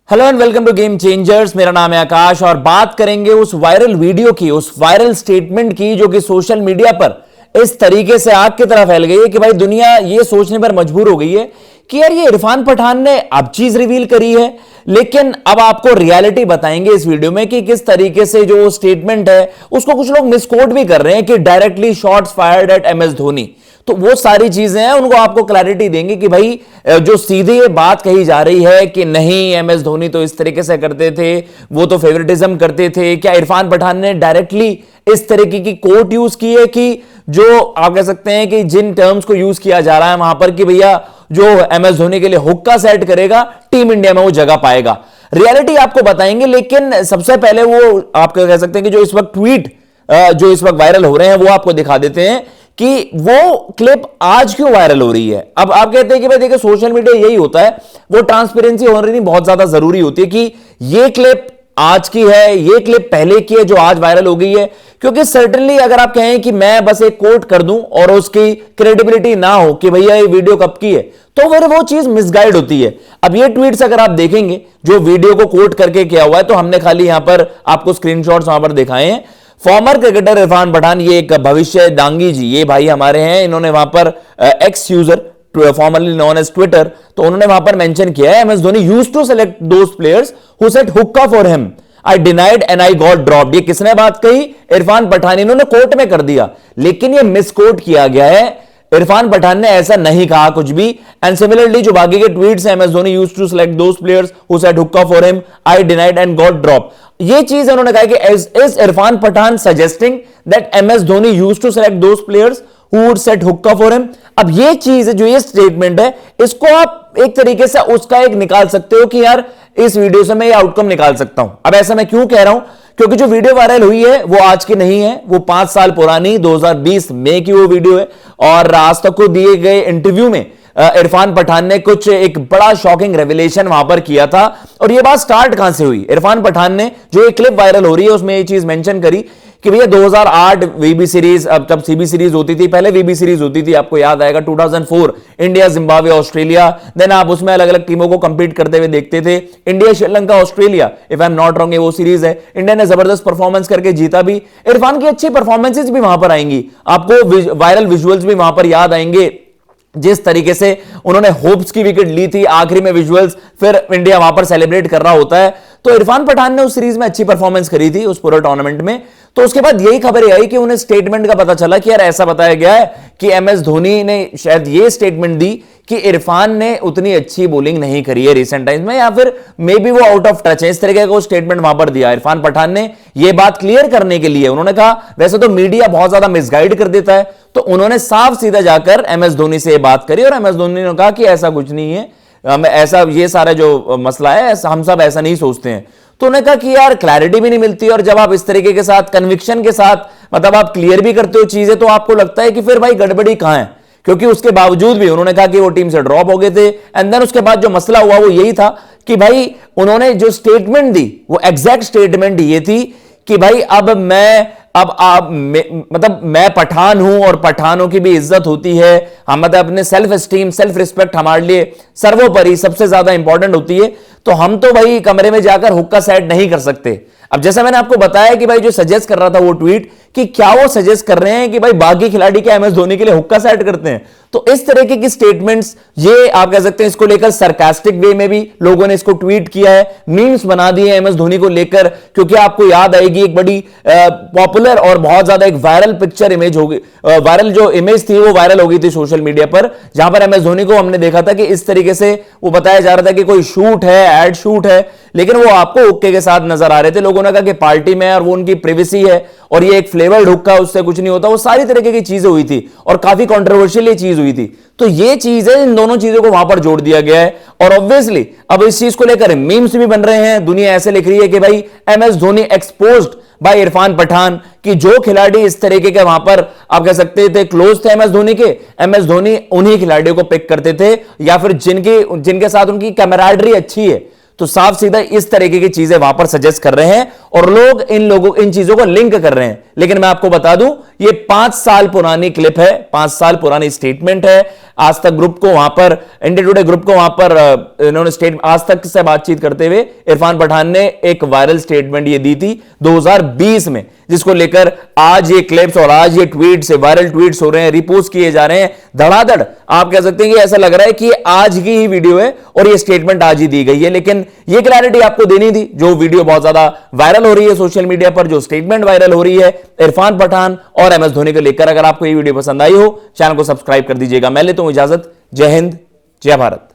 Hello and welcome to game changers. मेरा नाम है आकाश और बात करेंगे उस वायरल वीडियो की, उस वायरल स्टेटमेंट की जो कि सोशल मीडिया पर इस तरीके से आग की तरह फैल गई है कि भाई दुनिया ये सोचने पर मजबूर हो गई है कि यार ये इरफान पठान ने अब चीज रिवील करी है। लेकिन अब आपको रियलिटी बताएंगे इस वीडियो में कि किस तरीके से जो स्टेटमेंट है उसको कुछ लोग मिसकोट भी कर रहे हैं कि directly shots fired eight MS Dhoni. तो वो सारी चीजें हैं, उनको आपको क्लैरिटी देंगे कि भाई जो सीधी ये बात कही जा रही है कि नहीं एमएस धोनी तो इस तरीके से करते थे, वो तो फेवरेटिज्म करते थे, क्या इरफान पठान ने डायरेक्टली इस तरीके की कोट यूज की है कि जो आप कह सकते हैं कि जिन टर्म्स को यूज किया जा रहा है वहां पर कि भैया जो एमएस धोनी के लिए हुक्का सेट करेगा टीम इंडिया में वो जगह पाएगा। रियलिटी आपको बताएंगे, लेकिन सबसे पहले वो आप कह सकते हैं कि जो इस वक्त ट्वीट जो इस वक्त वायरल हो रहे हैं वो आपको दिखा देते हैं कि वो क्लिप आज क्यों वायरल हो रही है। अब आप कहते हैं कि भाई देखिए सोशल मीडिया यही होता है, वो ट्रांसपेरेंसी होनी बहुत ज्यादा जरूरी होती है कि ये क्लिप आज की है, ये क्लिप पहले की है जो आज वायरल हो गई है। क्योंकि सर्टेनली अगर आप कहें कि मैं बस एक कोट कर दूं और उसकी क्रेडिबिलिटी ना हो कि भैया ये वीडियो कब की है, तो फिर वो चीज मिसगाइड होती है। अब ये ट्वीट्स अगर आप देखेंगे जो वीडियो को कोट करके किया हुआ है, तो हमने खाली यहां पर आपको स्क्रीनशॉट्स वहां पर दिखाए हैं। फॉर्मर क्रिकेटर इरफान पठान, ये एक भविष्य दांगी जी, ये भाई हमारे हैं, इन्होंने वहां पर X user formerly known as Twitter, तो उन्होंने वहां पर मेंशन किया है MS Dhoni used to select those players who set hookah for him, I denied and I got dropped. ये किसने बात कही? इरफान पठान। इन्होंने कोर्ट में कर दिया, लेकिन ये मिसकोट किया गया है। इरफान पठान ने ऐसा नहीं कहा कुछ भी। एंड सिमिलरली जो बाकी के ट्वीट्स हैं, MS Dhoni used to select those players who set hookah for him, I denied and got drop. ये चीज उन्होंने कहा कि is Irfan Pathan suggesting that MS Dhoni used to select those players who would set hookah for him. अब ये चीज जो ये स्टेटमेंट है, इसको आप एक तरीके से उसका एक निकाल सकते हो कि यार इस वीडियो से मैं ये आउटकम निकाल सकता हूं। अब ऐसा मैं क्यों कह रहा हूं? क्योंकि जो वीडियो वायरल हुई है वो आज की नहीं है, वो 5 साल पुरानी 2020 मई की वो वीडियो है। और आज तक को दिए गए इंटरव्यू में इरफान पठान ने कुछ एक बड़ा शॉकिंग रेवलेशन वहां पर किया था। और ये बात स्टार्ट कहां से हुई? इरफान पठान ने जो एक क्लिप वायरल हो रही है उसमें ये चीज मेंशन करी कि भैया 2008 वीबी सीरीज, अब तब सीबी सीरीज होती थी, पहले वीबी सीरीज होती थी, आपको याद आएगा 2004 इंडिया जिम्बाब्वे ऑस्ट्रेलिया, देन आप उसमें अलग अलग टीमों को कंपीट करते हुए देखते थे। India Sri Lanka Australia, if I am not wrong, वो सीरीज है। इंडिया ने जबरदस्त परफॉर्मेंस करके जीता भी। इरफान की अच्छी परफॉर्मेंसेज भी वहां पर आएंगी, आपको वायरल विजुअल्स भी वहां पर याद आएंगे, जिस तरीके से उन्होंने होप्स की विकेट ली थी, आखिरी में विजुअल्स, फिर इंडिया वहां पर सेलिब्रेट कर रहा होता है। तो इरफान पठान ने उस सीरीज में अच्छी परफॉर्मेंस करी थी उस पूरे टूर्नामेंट में। तो उसके बाद यही खबर आई कि उन्हें स्टेटमेंट का पता चला कि यार ऐसा बताया गया है कि एमएस धोनी ने शायद ये स्टेटमेंट दी कि इरफान ने उतनी अच्छी बॉलिंग नहीं करी है रिसेंट टाइम्स में, या फिर मे बी वो आउट ऑफ टच है, इस तरीके का स्टेटमेंट वहां पर दिया। इरफान पठान ने यह बात क्लियर करने के लिए उन्होंने कहा, वैसे तो मीडिया बहुत ज्यादा मिसगाइड कर देता है, तो उन्होंने साफ सीधा जाकर एमएस धोनी से बात करी और एमएस धोनी ने कहा कि ऐसा कुछ नहीं है, ऐसा ये सारा जो मसला है हम सब ऐसा नहीं सोचते हैं। तो उन्होंने कहा कि यार क्लैरिटी भी नहीं मिलती, और जब आप इस तरीके के साथ कन्विक्शन के साथ मतलब आप क्लियर भी करते हो चीजें, तो आपको लगता है कि फिर भाई गड़बड़ी कहां है। क्योंकि उसके बावजूद भी उन्होंने कहा कि वो टीम से ड्रॉप हो गए थे। एंड देन उसके बाद जो मसला हुआ वो यही था कि भाई उन्होंने जो स्टेटमेंट दी वो एग्जैक्ट स्टेटमेंट ये थी कि भाई अब मतलब मैं पठान हूं और पठानों की भी इज्जत होती है, हम मतलब अपने सेल्फ एस्टीम, सेल्फ रिस्पेक्ट हमारे लिए सर्वोपरि सबसे ज्यादा इंपॉर्टेंट होती है, तो हम तो भाई कमरे में जाकर हुक्का सेट नहीं कर सकते। अब जैसा मैंने आपको बताया कि भाई जो सजेस्ट कर रहा था वो ट्वीट, कि क्या वो सजेस्ट कर रहे हैं कि भाई बाकी खिलाड़ी क्या एमएस धोनी के लिए हुक्का सेट करते हैं? तो इस तरीके की स्टेटमेंट्स, ये आप कह सकते हैं इसको लेकर सरकास्टिक वे में भी लोगों ने इसको ट्वीट किया है, मीम्स बना दिए एमएस धोनी को लेकर। क्योंकि आपको याद आएगी एक बड़ी पॉपुलर और बहुत ज्यादा एक वायरल पिक्चर इमेज होगी, वायरल जो इमेज थी वो वायरल हो गई थी सोशल मीडिया पर, जहां पर एमएस धोनी को हमने देखा था कि इस तरीके से वो बताया जा रहा था कि कोई शूट है, एड शूट है, लेकिन वो आपको हुक्के के साथ नजर आ रहे थे। लोगों ने कहा कि पार्टी में और वो उनकी प्राइवेसी है और ये एक फ्लेवर्ड हुक्का, उससे कुछ नहीं होता। वो सारी तरीके की चीजें हुई थी और काफी कंट्रोवर्शियल ये चीज हुई थी। तो ये चीज है, इन दोनों चीजों को वहां पर जोड़ दिया गया है। और ऑब्वियसली अब इस चीज को लेकर मीम्स भी बन रहे हैं, दुनिया ऐसे लिख रही है कि भाई MS Dhoni exposed by Irfan Pathan, कि जो खिलाड़ी इस तरीके के वहां पर आप कह सकते थे क्लोज थे एमएस धोनी के, एमएस धोनी उन्हीं खिलाड़ियों को पिक करते थे, या फिर जिनके साथ उनकी कैमराडरी अच्छी है। तो साफ सीधा इस तरीके की चीजें वहां पर सजेस्ट कर रहे हैं और लोग इन चीजों को लिंक कर रहे हैं। लेकिन मैं आपको बता दूं, ये 5 साल पुरानी क्लिप है, 5 साल पुरानी स्टेटमेंट है। आज तक ग्रुप को वहां पर, इंडिया टुडे ग्रुप को वहां पर इन्होंने आज तक से बातचीत करते हुए इरफान पठान ने एक वायरल स्टेटमेंट ये दी थी 2020 में, जिसको लेकर आज ये क्लिप्स और आज ये ट्वीट्स, वायरल ट्वीट्स हो रहे हैं, रिपोस्ट किए जा रहे हैं धड़ाधड़। आप कह सकते हैं कि ऐसा लग रहा है कि आज की ही वीडियो है और ये स्टेटमेंट आज ही दी गई है। लेकिन ये क्लैरिटी आपको देनी थी, जो वीडियो बहुत ज्यादा वायरल हो रही है सोशल मीडिया पर, जो स्टेटमेंट वायरल हो रही है इरफान पठान और एमएस धोनी को लेकर। अगर आपको ये वीडियो पसंद आई हो, चैनल को सब्सक्राइब कर दीजिएगा। मैं लेता हूं इजाजत। जय हिंद, जय भारत।